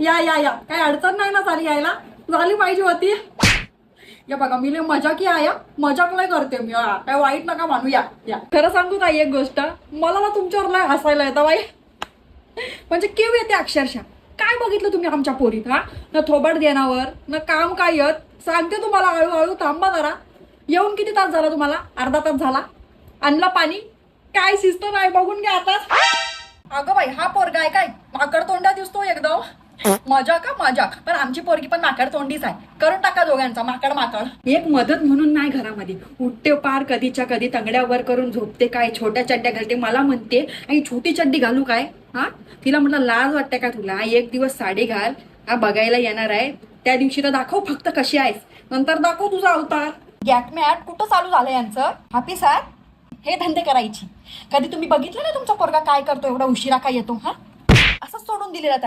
या या या, काही अडचण नाही ना झाली यायला? झाली पाहिजे होती. या बघा, मी लय मजाकी आहे, मजाक नाही करते मी, काय वाईट नका मानू. या या, खरं सांगू ताई एक गोष्ट, मला ना तुमच्यावर लय हसायला येतं बाई. म्हणजे केव येते अक्षरशः. काय बघितलं तुम्ही आमच्या पोरीत? हा, ना थोबड देण्यावर ना काम काय येत. सांगते तुम्हाला, हळूहळू थांबा जरा. येऊन किती तास झाला तुम्हाला? अर्धा तास झाला. आणला पाणी? काय शिस्त नाही, बघून घ्या आता. अगं बाई, हा पोरगा आहे काय माकड तोंडा दिसतो एकदम. मजा का मजाक, पण आमची पोरगी पण माकड तोंडीच आहे. करून टाका दोघांचा माकड माकड. एक मदत म्हणून नाही घरामध्ये, उठते पार कधीच्या कधी तंगड्यावर करून झोपते, काय छोट्या चड्ड्या घालते. मला म्हणते आणि छोटी चड्डी घालू काय? हा, तिला म्हटलं लाज वाटते का तुला? एक दिवस साडी घाल, हा बघायला येणार आहे त्या दिवशी तर दाखव फक्त कशी आहेस, नंतर दाखव तुझा अवतार. गॅटमॅट कुठं चालू झालं यांचं? हापी सर, हे धंदे करायची. कधी तुम्ही बघितलं ना तुमचा पोरगा काय करतो, एवढा उशिरा काय येतो? हा, असंच सोडून दिलेला त्याला.